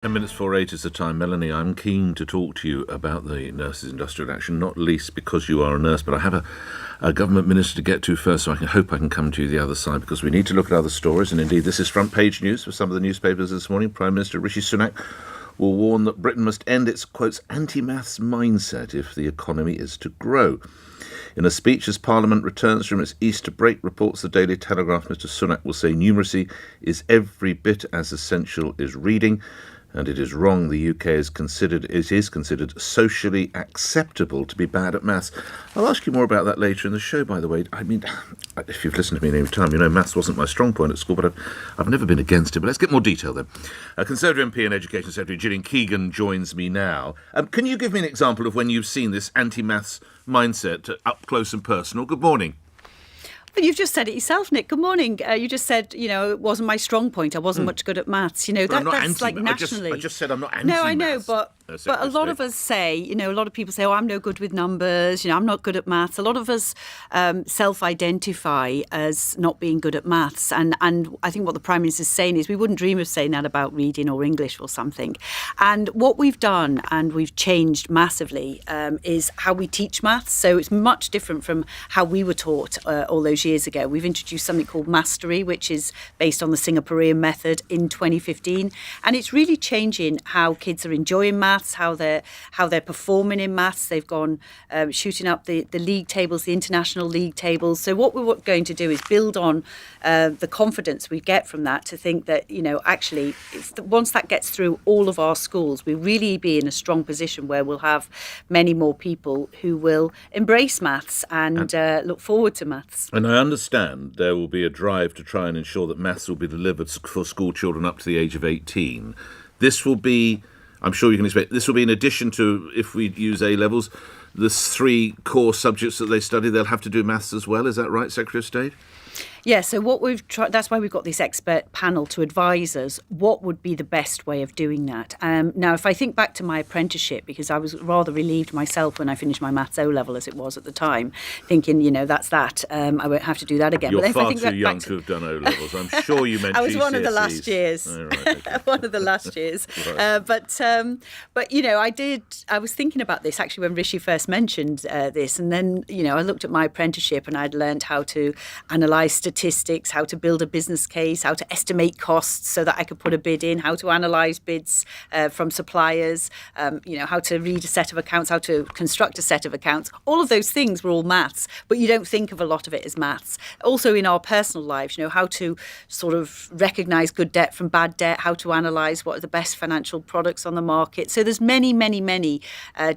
10 minutes before 8 is the time. Melanie, I'm keen to talk to you about the nurses' industrial action, not least because you are a nurse, but I have a government minister to get to first, so I hope I can come to you the other side, because we need to look at other stories, and indeed this is front page news for some of the newspapers this morning. Prime Minister Rishi Sunak will warn that Britain must end its, quotes, anti-maths mindset if the economy is to grow. In a speech as Parliament returns from its Easter break, reports the Daily Telegraph, Mr Sunak will say numeracy is every bit as essential as reading, and it is wrong. The UK is considered socially acceptable to be bad at maths. I'll ask you more about that later in the show, by the way. I mean, if you've listened to me any time, you know maths wasn't my strong point at school, but I've never been against it. But let's get more detail then. Conservative MP and Education Secretary Gillian Keegan joins me now. Can you give me an example of when you've seen this anti-maths mindset up close and personal? Good morning. Well, you've just said it yourself, Nick. Good morning. You just said, it wasn't my strong point. I wasn't much good at maths. That's like nationally. I just said I'm not anti-maths. No, I know, but a lot of us say, a lot of people say, I'm no good with numbers. I'm not good at maths. A lot of us self-identify as not being good at maths. And I think what the Prime Minister is saying is we wouldn't dream of saying that about reading or English or something. And what we've done, and we've changed massively, is how we teach maths. So it's much different from how we were taught all those years ago. We've introduced something called Mastery, which is based on the Singaporean method in 2015, and it's really changing how kids are enjoying maths, how they're performing in maths. They've gone shooting up the league tables, the international league tables. So what we're going to do is build on the confidence we get from that to think that actually once that gets through all of our schools, we'll really be in a strong position where we'll have many more people who will embrace maths and look forward to maths. And I understand there will be a drive to try and ensure that maths will be delivered for school children up to the age of 18. This will be, I'm sure you can expect, this will be in addition to, if we use A-levels, the three core subjects that they study, they'll have to do maths as well. Is that right, Secretary of State? Yeah, so what we've tried, that's why we've got this expert panel to advise us what would be the best way of doing that. Now, if I think back to my apprenticeship, because I was rather relieved myself when I finished my maths O-level as it was at the time, thinking, that's that. I won't have to do that again. You're but far too young to have done O-levels. I'm sure you meant I was GCSEs. one of the last years. Oh, right, okay. One of the last years. Right. But I was thinking about this actually when Rishi first mentioned this. And then, I looked at my apprenticeship and I'd learned how to analyse statistics, how to build a business case, how to estimate costs so that I could put a bid in, how to analyse bids from suppliers, how to read a set of accounts, how to construct a set of accounts. All of those things were all maths, but you don't think of a lot of it as maths. Also in our personal lives, how to sort of recognise good debt from bad debt, how to analyse what are the best financial products on the market. So there's many, many, many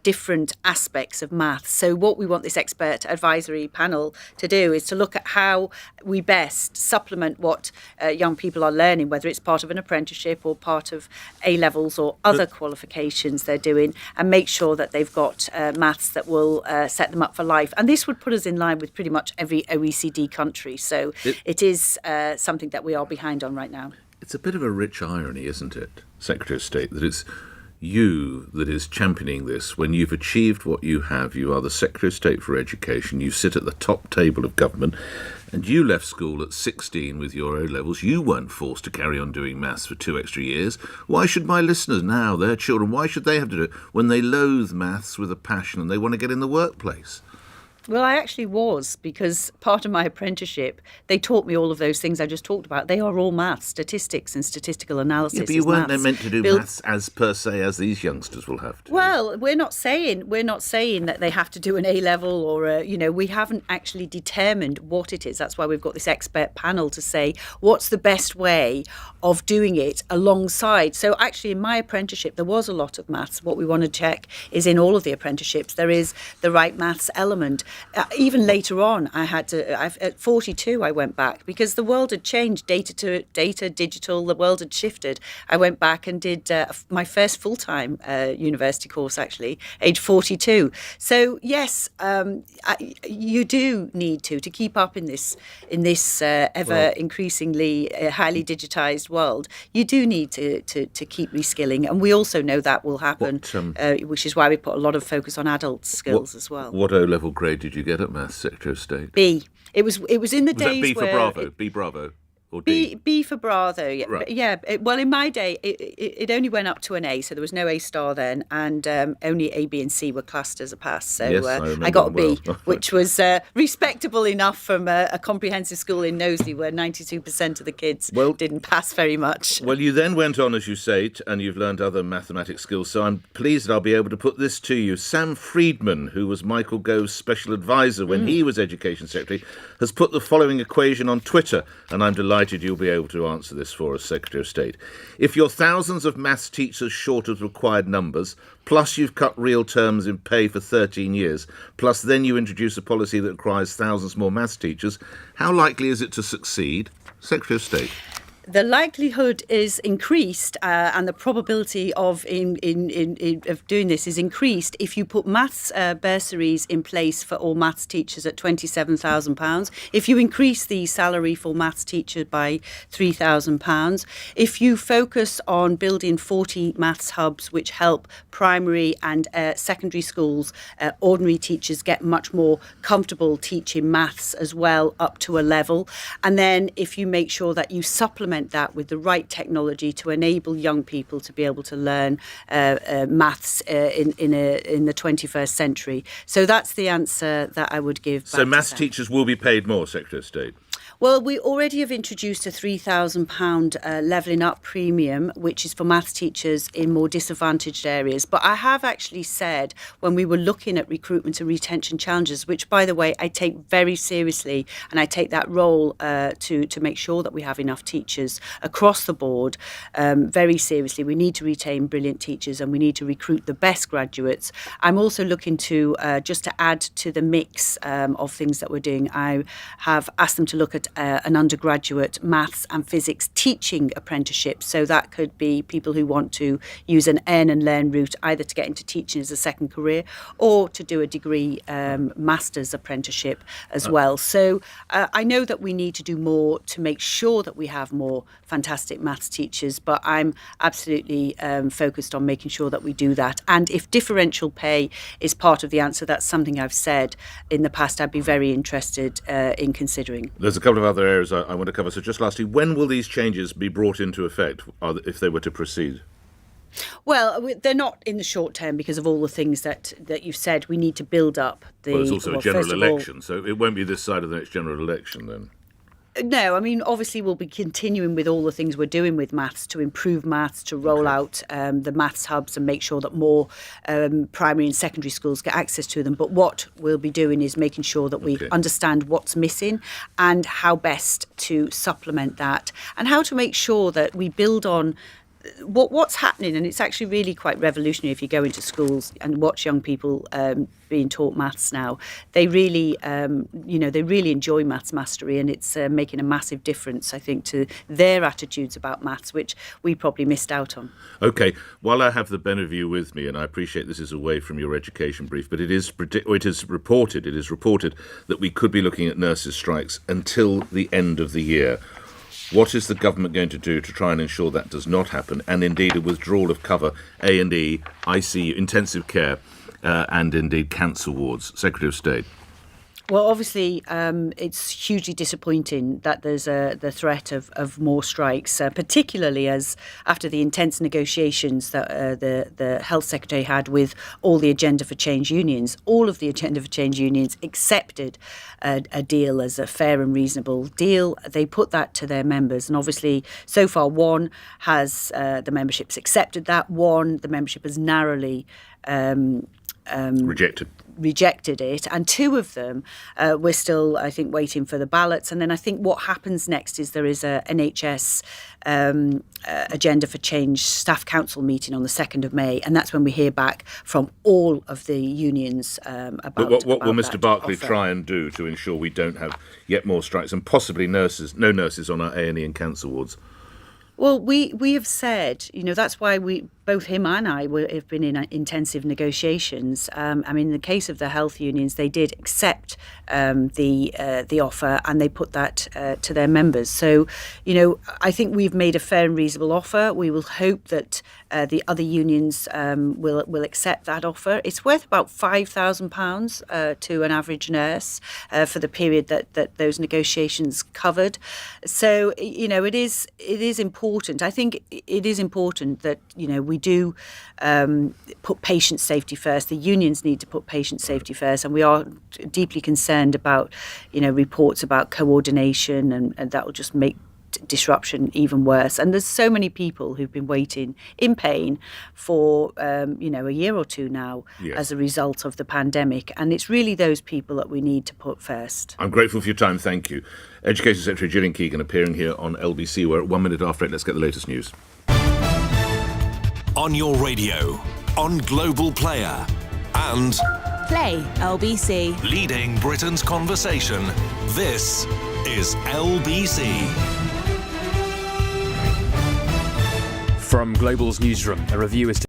different aspects of maths. So what we want this expert advisory panel to do is to look at how we best supplement what young people are learning, whether it's part of an apprenticeship or part of A-levels or other qualifications they're doing, and make sure that they've got maths that will set them up for life. And this would put us in line with pretty much every OECD country. So it is something that we are behind on right now. It's a bit of a rich irony, isn't it, Secretary of State, that it's you that is championing this when you've achieved what you have. You are the Secretary of State for Education. You sit at the top table of government, and you left school at 16 with your O-levels. You weren't forced to carry on doing maths for 2 extra years. Why should my listeners now, their children, why should they have to do it when they loathe maths with a passion and they want to get in the workplace? Well, I actually was, because part of my apprenticeship, they taught me all of those things I just talked about. They are all maths, statistics and statistical analysis. Yeah, but you weren't meant to do maths as per se as these youngsters will have to. Well, we're not saying that they have to do an A-level or we haven't actually determined what it is. That's why we've got this expert panel to say what's the best way of doing it alongside. So actually, in my apprenticeship, there was a lot of maths. What we want to check is in all of the apprenticeships, there is the right maths element. Even later on, at 42, I went back because the world had changed, data, digital, the world had shifted. I went back and did my first full-time university course, actually, age 42. So, yes, you do need to keep up in this ever increasingly highly digitised world. You do need to keep reskilling. And we also know that will happen, which is why we put a lot of focus on adult skills as well. What O-level grade did you get at Maths, Secretary of State? B. It was in the days Was that B for where Bravo? B Bravo? or D? B for Bravo. Yeah, Right. Well, in my day, it only went up to an A, so there was no A star then, and only A, B, and C were classed as a pass. So Yes, I remember I got a them B, well. which was respectable enough from a comprehensive school in Knowsley, where 92% of the kids didn't pass very much. Well, you then went on, as you say, and you've learned other mathematics skills, so I'm pleased that I'll be able to put this to you. Sam Friedman, who was Michael Gove's special advisor when he was Education Secretary, has put the following equation on Twitter, and I'm delighted you'll be able to answer this for us, Secretary of State. If you're thousands of maths teachers short of required numbers, plus you've cut real terms in pay for 13 years, plus then you introduce a policy that requires thousands more maths teachers, how likely is it to succeed? Secretary of State. The likelihood is increased, and the probability of of doing this is increased if you put maths bursaries in place for all maths teachers at £27,000. If you increase the salary for maths teachers by £3,000. If you focus on building 40 maths hubs, which help primary and secondary schools, ordinary teachers get much more comfortable teaching maths as well, up to a level. And then if you make sure that you supplement that with the right technology to enable young people to be able to learn maths in the 21st century. So that's the answer that I would give. So maths teachers will be paid more, Secretary of State? Well, we already have introduced a £3,000 levelling up premium, which is for maths teachers in more disadvantaged areas. But I have actually said, when we were looking at recruitment and retention challenges, which, by the way, I take very seriously, and I take that role to make sure that we have enough teachers across the board very seriously. We need to retain brilliant teachers and we need to recruit the best graduates. I'm also looking to, just to add to the mix of things that we're doing, I have asked them to look at an undergraduate maths and physics teaching apprenticeship. So that could be people who want to use an earn and learn route, either to get into teaching as a second career or to do a degree master's apprenticeship as well. So I know that we need to do more to make sure that we have more fantastic maths teachers, but I'm absolutely focused on making sure that we do that. And if differential pay is part of the answer, that's something I've said in the past I'd be very interested in considering. There's a couple of other areas I want to cover. So just lastly, when will these changes be brought into effect if they were to proceed? Well, they're not in the short term because of all the things that you've said. We need to build up the... Well, it's also a general election, so it won't be this side of the next general election then. No, I mean, obviously we'll be continuing with all the things we're doing with maths to improve maths, to roll out the maths hubs and make sure that more primary and secondary schools get access to them. But what we'll be doing is making sure that we understand what's missing and how best to supplement that and how to make sure that we build on what's happening. And it's actually really quite revolutionary if you go into schools and watch young people being taught maths now. They really, they really enjoy maths mastery, and it's making a massive difference, I think, to their attitudes about maths, which we probably missed out on. OK, while I have the Beneview with me, and I appreciate this is away from your education brief, but it is reported that we could be looking at nurses' strikes until the end of the year. What is the government going to do to try and ensure that does not happen, and indeed a withdrawal of cover, A&E, ICU, intensive care, and indeed cancer wards? Secretary of State. Well, obviously, it's hugely disappointing that there's the threat of more strikes, particularly as after the intense negotiations that the Health Secretary had with all the Agenda for Change unions. All of the Agenda for Change unions accepted a deal as a fair and reasonable deal. They put that to their members. And obviously, so far, one has the membership's accepted that. One, the membership has narrowly rejected it, and two of them we're still, I think, waiting for the ballots. And then I think what happens next is there is a NHS Agenda for Change staff council meeting on the 2nd of May, and that's when we hear back from all of the unions about. But what will about Mr. Barclay try and do to ensure we don't have yet more strikes and possibly no nurses on our A&E and cancer wards? Well, we have said, that's why both him and I have been in intensive negotiations. I mean, in the case of the health unions, they did accept the offer, and they put that to their members. So, I think we've made a fair and reasonable offer. We will hope that the other unions will accept that offer. It's worth about £5,000 to an average nurse for the period that those negotiations covered. So, it is important. I think it is important that, we do put patient safety first. The unions need to put patient safety first, and we are deeply concerned about, reports about coordination, and that will just make disruption even worse. And there's so many people who've been waiting in pain for a year or two now as a result of the pandemic, and it's really those people that we need to put first. I'm grateful for your time. Thank you. Education Secretary Gillian Keegan appearing here on LBC. We're at 1 minute after 8. Let's get the latest news. On your radio, on Global Player, and Play LBC. leading Britain's conversation. This is LBC. From Global's newsroom, a review is